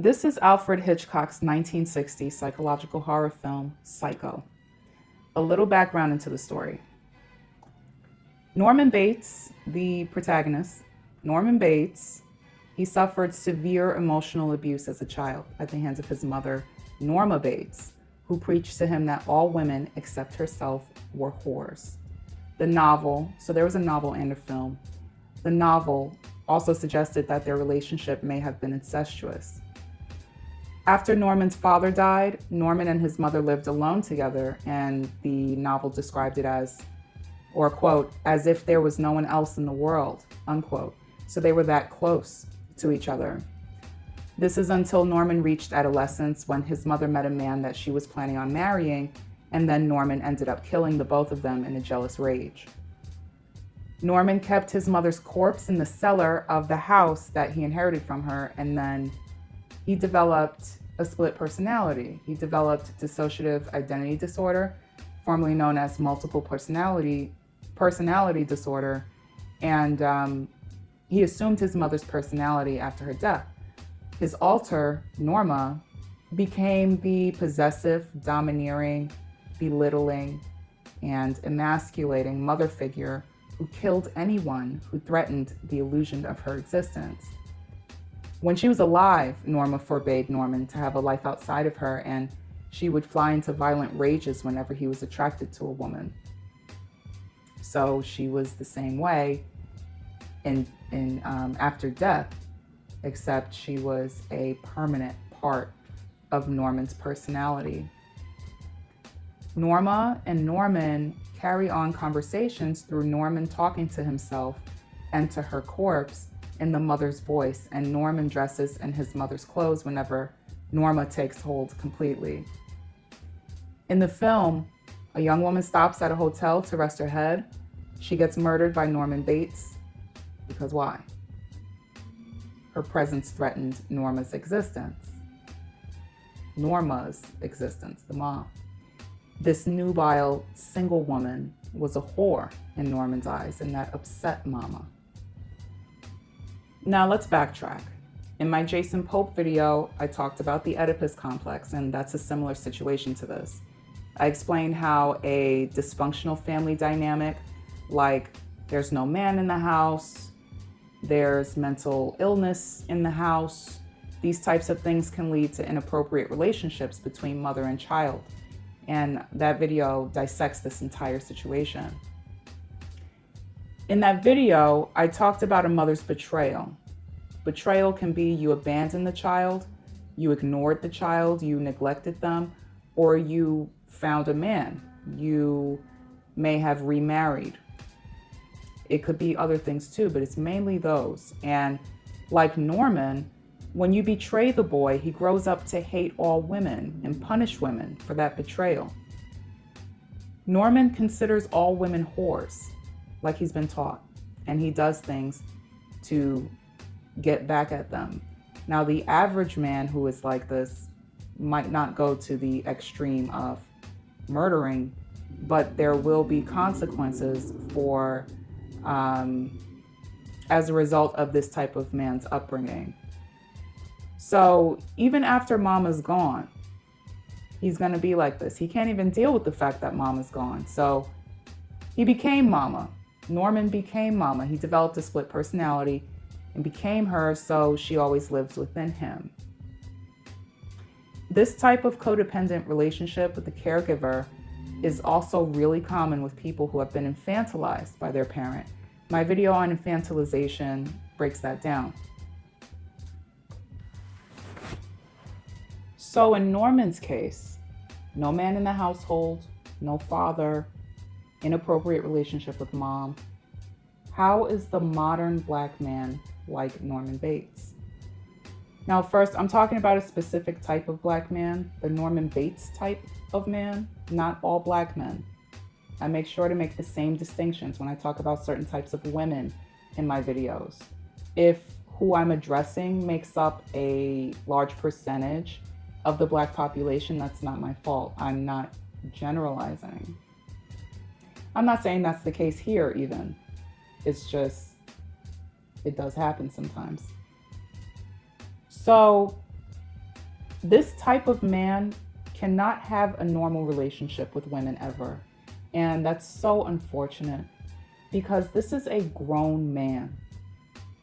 This is Alfred Hitchcock's 1960 psychological horror film, Psycho. A little background into the story. Norman Bates, the protagonist, Norman Bates, he suffered severe emotional abuse as a child at the hands of his mother, Norma Bates, who preached to him that all women except herself were whores. The novel, so there was a novel and a film, the novel also suggested that their relationship may have been incestuous. After Norman's father died, Norman and his mother lived alone together, and the novel described it as, or quote, as if there was no one else in the world, unquote. So they were that close to each other. This is until Norman reached adolescence, when his mother met a man that she was planning on marrying, and then Norman ended up killing the both of them in a jealous rage. Norman kept his mother's corpse in the cellar of the house that he inherited from her, and then he developed a split personality. He developed dissociative identity disorder, formerly known as multiple personality disorder, and he assumed his mother's personality after her death. His alter, Norma, became the possessive, domineering, belittling, and emasculating mother figure who killed anyone who threatened the illusion of her existence. When she was alive, Norma forbade Norman to have a life outside of her, and she would fly into violent rages whenever he was attracted to a woman. So she was the same way after death, except she was a permanent part of Norman's personality. Norma and Norman carry on conversations through Norman talking to himself and to her corpse in the mother's voice, and Norman dresses in his mother's clothes whenever Norma takes hold completely. In the film, a young woman stops at a hotel to rest her head. She gets murdered by Norman Bates, because why? Her presence threatened Norma's existence. Norma's existence, the mom. This nubile single woman was a whore in Norman's eyes, and that upset Mama. Now let's backtrack. In my Jason Pope video, I talked about the Oedipus complex, and that's a similar situation to this. I explained how a dysfunctional family dynamic, like there's no man in the house, there's mental illness in the house, these types of things can lead to inappropriate relationships between mother and child. And that video dissects this entire situation. In that video, I talked about a mother's betrayal. Betrayal can be you abandoned the child, you ignored the child, you neglected them, or you found a man. You may have remarried. It could be other things too, but it's mainly those. And like Norman, when you betray the boy, he grows up to hate all women and punish women for that betrayal. Norman considers all women whores, like he's been taught, and he does things to get back at them. Now, the average man who is like this might not go to the extreme of murdering, but there will be consequences for as a result of this type of man's upbringing. So even after Mama's gone, he's going to be like this. He can't even deal with the fact that Mama's gone. So he became Mama. Norman became Mama. He developed a split personality and became her, so she always lives within him. This type of codependent relationship with the caregiver is also really common with people who have been infantilized by their parent. My video on infantilization breaks that down. So in Norman's case, no man in the household, no father, inappropriate relationship with mom. How is the modern Black man like Norman Bates? Now, first, I'm talking about a specific type of Black man, the Norman Bates type of man, not all Black men. I make sure to make the same distinctions when I talk about certain types of women in my videos. If who I'm addressing makes up a large percentage of the Black population, that's not my fault. I'm not generalizing. I'm not saying that's the case here even. It's just, it does happen sometimes. So This type of man cannot have a normal relationship with women ever. And that's so unfortunate because this is a grown man.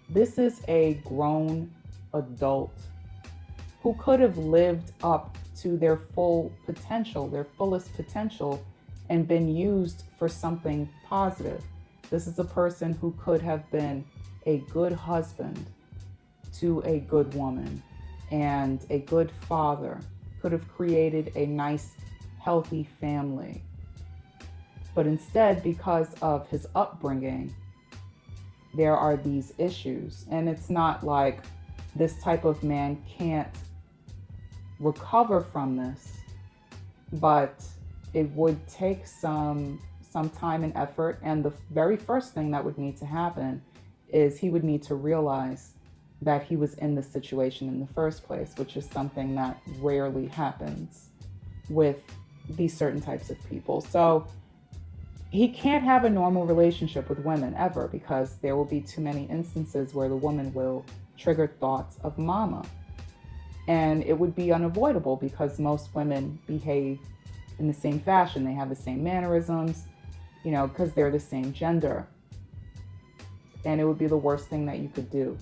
This is a grown adult who could have lived up to their full potential, their fullest potential, and been used for something positive. This is a person who could have been a good husband to a good woman and a good father, could have created a nice, healthy family. But instead, because of his upbringing, there are these issues. And it's not like this type of man can't recover from this, but it would take some time and effort. And the very first thing that would need to happen is he would need to realize that he was in this situation in the first place, which is something that rarely happens with these certain types of people. So he can't have a normal relationship with women ever, because there will be too many instances where the woman will trigger thoughts of mama. And it would be unavoidable because most women behave in the same fashion. They have the same mannerisms, because they're the same gender. And it would be the worst thing that you could do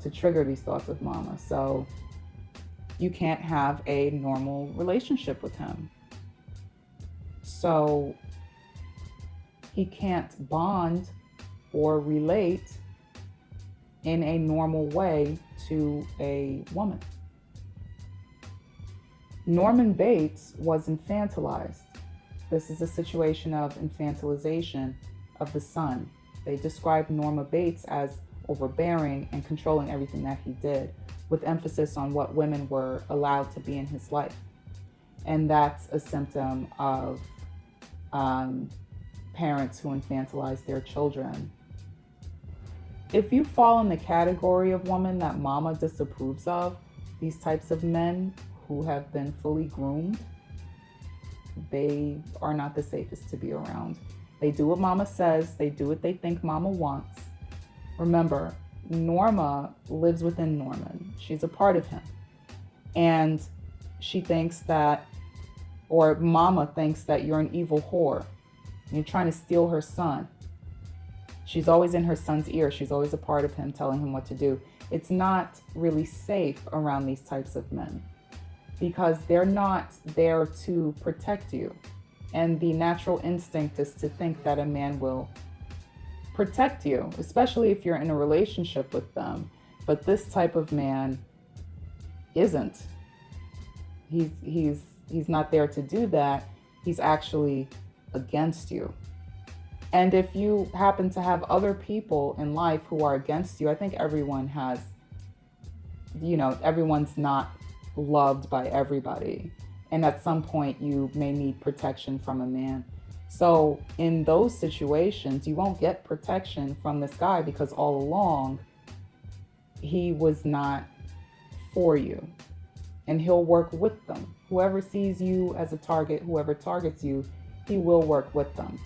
to trigger these thoughts of mama. So you can't have a normal relationship with him. So he can't bond or relate in a normal way to a woman. Norman Bates was infantilized. This is a situation of infantilization of the son. They described Norma Bates as overbearing and controlling everything that he did, with emphasis on what women were allowed to be in his life. And that's a symptom of parents who infantilize their children. If you fall in the category of woman that mama disapproves of, these types of men who have been fully groomed, they are not the safest to be around. They do what mama says, they do what they think mama wants. Remember, Norma lives within Norman. She's a part of him. And she thinks that, or mama thinks that you're an evil whore. You're trying to steal her son. She's always in her son's ear. She's always a part of him, telling him what to do. It's not really safe around these types of men because they're not there to protect you. And the natural instinct is to think that a man will protect you, especially if you're in a relationship with them. But this type of man isn't. He's not there to do that. He's actually against you. And if you happen to have other people in life who are against you, I think everyone has, everyone's not loved by everybody. And at some point you may need protection from a man. So in those situations, you won't get protection from this guy because all along he was not for you. And he'll work with them. Whoever sees you as a target, whoever targets you, he will work with them.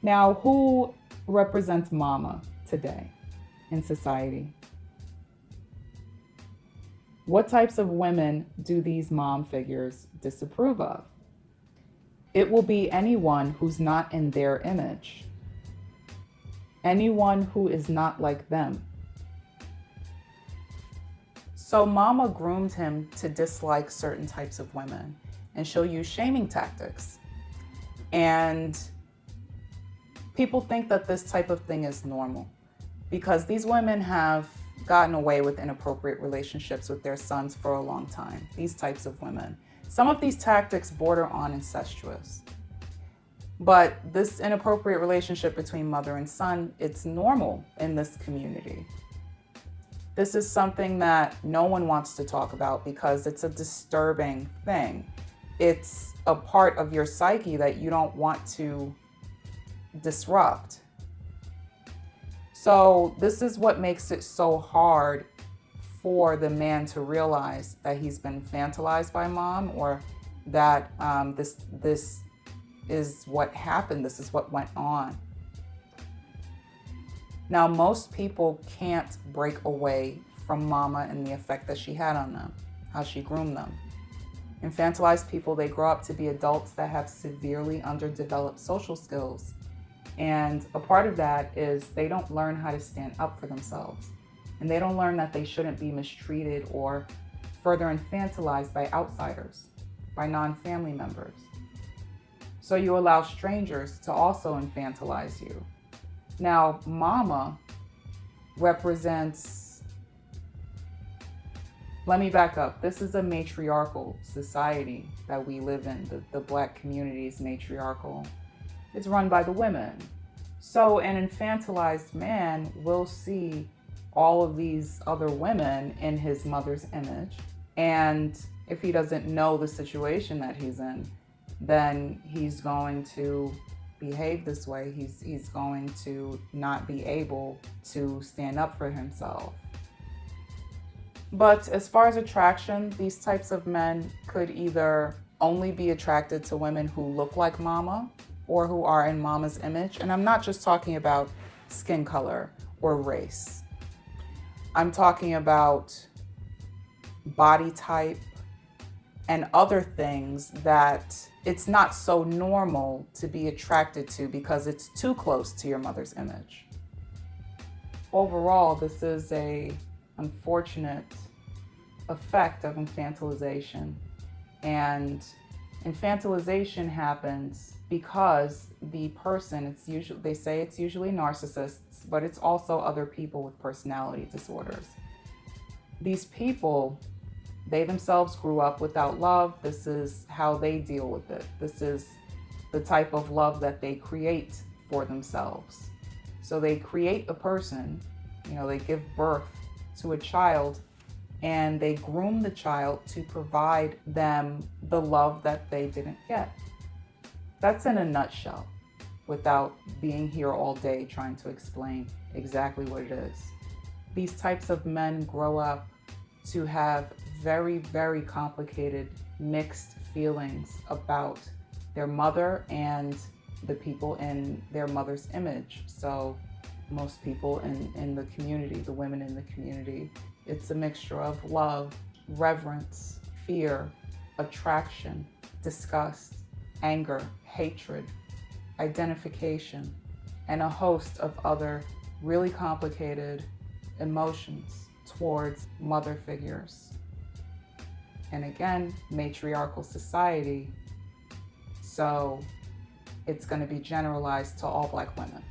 Now, who represents mama today in society? What types of women do these mom figures disapprove of? It will be anyone who's not in their image. Anyone who is not like them. So mama groomed him to dislike certain types of women, and she'll use shaming tactics. And people think that this type of thing is normal because these women have gotten away with inappropriate relationships with their sons for a long time. These types of women. Some of these tactics border on incestuous. But this inappropriate relationship between mother and son, it's normal in this community. This is something that no one wants to talk about because it's a disturbing thing. It's a part of your psyche that you don't want to disrupt. So this is what makes it so hard for the man to realize that he's been infantilized by mom, or that this is what happened, this is what went on. Now, most people can't break away from mama and the effect that she had on them, how she groomed them. Infantilized people, they grow up to be adults that have severely underdeveloped social skills. And a part of that is they don't learn how to stand up for themselves. And they don't learn that they shouldn't be mistreated or further infantilized by outsiders, by non-family members. So you allow strangers to also infantilize you. Now, mama represents, let me back up. This is a matriarchal society that we live in. The Black community is matriarchal. It's run by the women. So an infantilized man will see all of these other women in his mother's image. And if he doesn't know the situation that he's in, then he's going to behave this way. He's going to not be able to stand up for himself. But as far as attraction, these types of men could either only be attracted to women who look like mama or who are in mama's image. And I'm not just talking about skin color or race. I'm talking about body type and other things that it's not so normal to be attracted to because it's too close to your mother's image. Overall, this is an unfortunate effect of infantilization. And infantilization happens because the person, they say it's usually narcissists, but it's also other people with personality disorders. These people, they themselves grew up without love. This is how they deal with it. This is the type of love that they create for themselves. So they create a person, they give birth to a child, and they groom the child to provide them the love that they didn't get. That's in a nutshell, without being here all day trying to explain exactly what it is. These types of men grow up to have very, very complicated, mixed feelings about their mother and the people in their mother's image. So most people in the community, the women in the community, it's a mixture of love, reverence, fear, attraction, disgust, anger, hatred, identification, and a host of other really complicated emotions towards mother figures. And again, matriarchal society, so it's going to be generalized to all Black women.